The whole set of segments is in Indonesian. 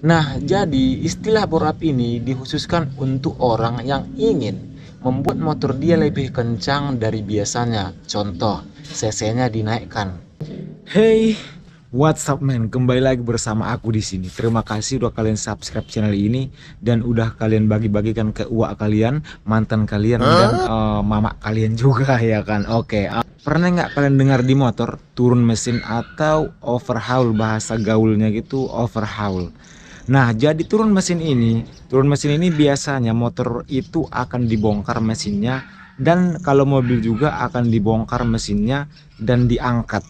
Nah, jadi istilah bore up ini dikhususkan untuk orang yang ingin membuat motor dia lebih kencang dari biasanya. Contoh, cc-nya dinaikkan. Hey, what's up man? Kembali lagi bersama aku di sini. Terima kasih udah kalian subscribe channel ini dan udah kalian bagi-bagikan ke uak kalian, mantan kalian dan mama kalian juga ya kan. Oke. Pernah nggak kalian dengar di motor turun mesin atau overhaul, bahasa gaulnya gitu overhaul. Nah, jadi turun mesin ini biasanya motor itu akan dibongkar mesinnya, dan kalau mobil juga akan dibongkar mesinnya dan diangkat.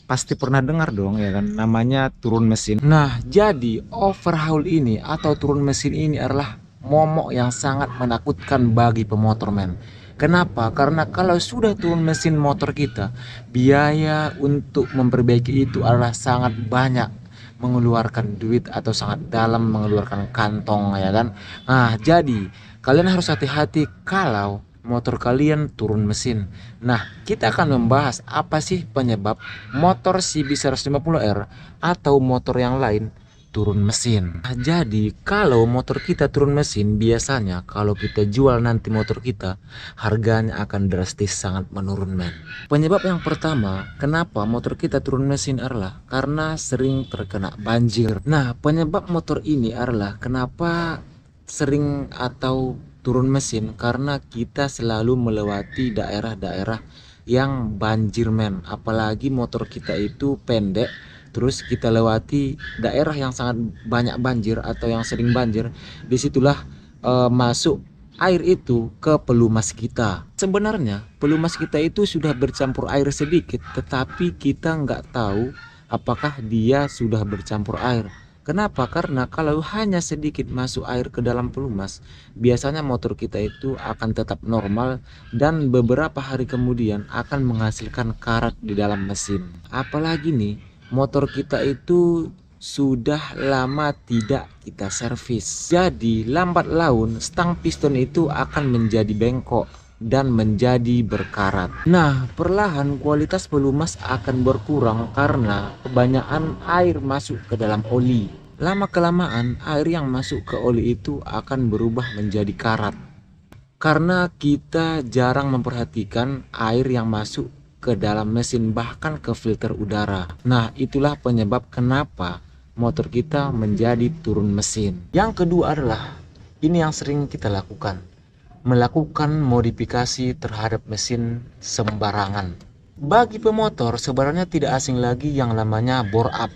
Pasti pernah dengar dong ya kan, namanya turun mesin. Nah, jadi overhaul ini atau turun mesin ini adalah momok yang sangat menakutkan bagi pemotor men. Kenapa? Karena kalau sudah turun mesin motor kita, biaya untuk memperbaiki itu adalah sangat banyak, mengeluarkan duit atau sangat dalam mengeluarkan kantong ya kan. Nah, jadi kalian harus hati-hati kalau motor kalian turun mesin. Nah, kita akan membahas apa sih penyebab motor CB 150R atau motor yang lain turun mesin. Nah, jadi kalau motor kita turun mesin, biasanya kalau kita jual nanti motor kita, harganya akan drastis sangat menurun men. Penyebab yang pertama kenapa motor kita turun mesin adalah karena sering terkena banjir. Nah, penyebab motor ini adalah kenapa sering atau turun mesin, karena kita selalu melewati daerah-daerah yang banjir men. Apalagi motor kita itu pendek, terus kita lewati daerah yang sangat banyak banjir atau yang sering banjir. Disitulah masuk air itu ke pelumas kita. Sebenarnya pelumas kita itu sudah bercampur air sedikit, tetapi kita nggak tahu apakah dia sudah bercampur air. Kenapa? Karena kalau hanya sedikit masuk air ke dalam pelumas, biasanya motor kita itu akan tetap normal dan beberapa hari kemudian akan menghasilkan karat di dalam mesin. Apalagi nih, motor kita itu sudah lama tidak kita servis. Jadi lambat laun stang piston itu akan menjadi bengkok dan menjadi berkarat. Nah, perlahan kualitas pelumas akan berkurang karena kebanyakan air masuk ke dalam oli. Lama kelamaan air yang masuk ke oli itu akan berubah menjadi karat. Karena kita jarang memperhatikan air yang masuk ke dalam mesin, bahkan ke filter udara. Nah, itulah penyebab kenapa motor kita menjadi turun mesin. Yang kedua adalah ini yang sering kita lakukan, melakukan modifikasi terhadap mesin sembarangan. Bagi pemotor sebenarnya tidak asing lagi yang namanya bore up.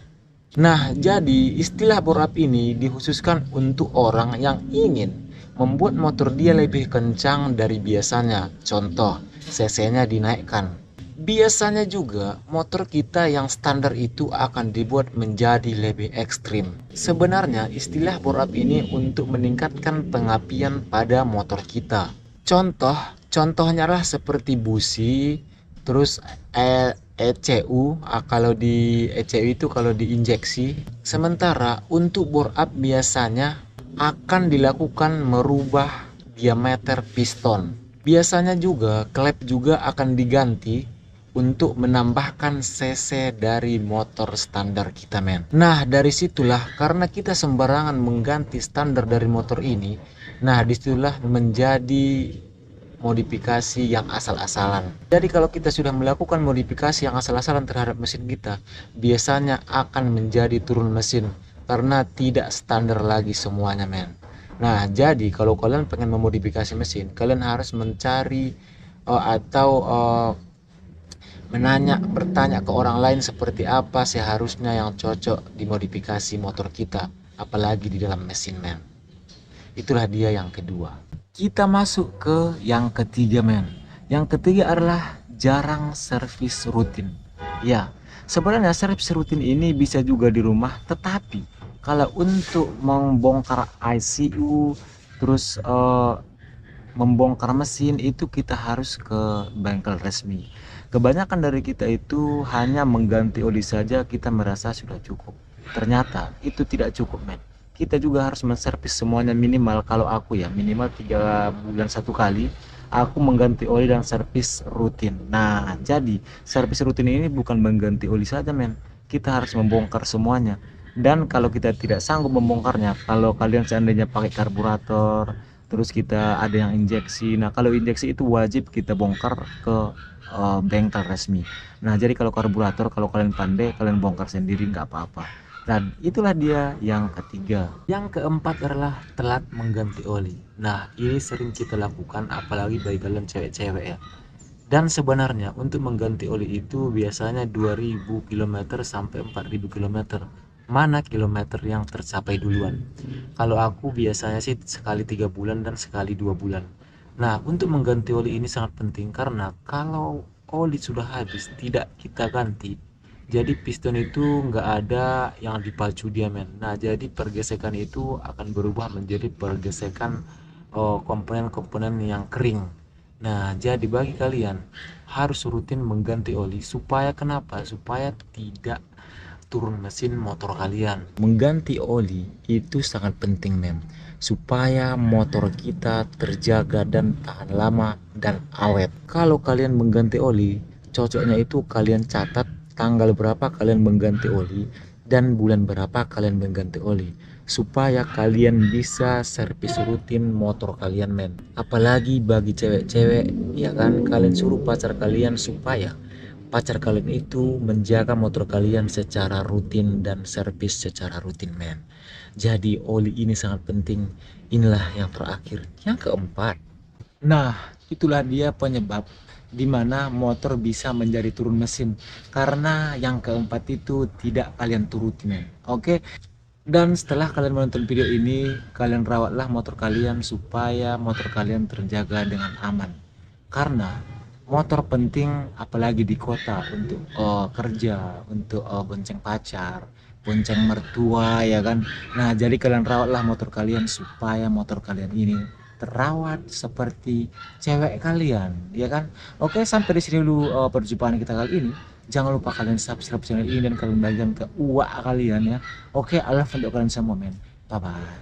Nah, jadi istilah bore up ini dikhususkan untuk orang yang ingin membuat motor dia lebih kencang dari biasanya. Contoh, cc-nya dinaikkan. Biasanya juga motor kita yang standar itu akan dibuat menjadi lebih ekstrim. Sebenarnya istilah bore up ini untuk meningkatkan pengapian pada motor kita. Contohnya lah seperti busi, terus ECU, kalau di ECU itu kalau diinjeksi. Sementara untuk bore up biasanya akan dilakukan merubah diameter piston. Biasanya juga klep juga akan diganti untuk menambahkan cc dari motor standar kita men. Nah, dari situlah karena kita sembarangan mengganti standar dari motor ini, nah disitulah menjadi modifikasi yang asal-asalan. Jadi kalau kita sudah melakukan modifikasi yang asal-asalan terhadap mesin kita, biasanya akan menjadi turun mesin karena tidak standar lagi semuanya men. Nah, jadi kalau kalian pengen memodifikasi mesin, kalian harus mencari bertanya ke orang lain seperti apa seharusnya yang cocok dimodifikasi motor kita, apalagi di dalam mesin men. Itulah dia yang kedua. Kita masuk ke yang ketiga men. Yang ketiga adalah jarang servis rutin. Ya, sebenarnya servis rutin ini bisa juga di rumah, tetapi kalau untuk membongkar ICU terus membongkar mesin itu kita harus ke bengkel resmi. Kebanyakan dari kita itu hanya mengganti oli saja kita merasa sudah cukup. Ternyata itu tidak cukup men. Kita juga harus menservis semuanya, minimal kalau aku ya minimal 3 bulan satu kali aku mengganti oli dan servis rutin. Nah, jadi servis rutin ini bukan mengganti oli saja men. Kita harus membongkar semuanya. Dan kalau kita tidak sanggup membongkarnya, kalau kalian seandainya pakai karburator terus kita ada yang injeksi, nah kalau injeksi itu wajib kita bongkar ke bengkel resmi. Nah jadi kalau karburator, kalau kalian pandai, kalian bongkar sendiri nggak apa-apa. Dan itulah dia yang ketiga. Yang keempat adalah telat mengganti oli. Nah ini sering kita lakukan, apalagi bagi kalian cewek-cewek ya. Dan sebenarnya untuk mengganti oli itu biasanya 2000 km sampai 4000 km. Mana kilometer yang tercapai duluan? Kalau aku biasanya sih sekali 3 bulan dan sekali 2 bulan. Nah, untuk mengganti oli ini sangat penting karena kalau oli sudah habis tidak kita ganti, jadi piston itu nggak ada yang dipacu dia men. Nah, jadi pergesekan itu akan berubah menjadi pergesekan komponen-komponen yang kering. Nah, jadi bagi kalian harus rutin mengganti oli supaya kenapa? Supaya tidak turun mesin motor kalian. Mengganti oli itu sangat penting men, supaya motor kita terjaga dan tahan lama dan awet. Kalau kalian mengganti oli, cocoknya itu kalian catat tanggal berapa kalian mengganti oli dan bulan berapa kalian mengganti oli, supaya kalian bisa servis rutin motor kalian men. Apalagi bagi cewek-cewek ya kan, kalian suruh pacar kalian supaya pacar kalian itu menjaga motor kalian secara rutin dan servis secara rutin men. Jadi oli ini sangat penting. Inilah yang terakhir, yang keempat. Nah itulah dia penyebab dimana motor bisa menjadi turun mesin, karena yang keempat itu tidak kalian turuti men. Oke. Dan setelah kalian menonton video ini, kalian rawatlah motor kalian supaya motor kalian terjaga dengan aman. Karena motor penting apalagi di kota untuk kerja, untuk bonceng pacar, bonceng mertua ya kan. Nah, jadi kalian rawatlah motor kalian supaya motor kalian ini terawat seperti cewek kalian, ya kan? Oke, sampai di sini dulu perjumpaan kita kali ini. Jangan lupa kalian subscribe channel ini dan kalian bagikan ke uak kalian ya. Oke, I love untuk kalian semua men. Bye bye.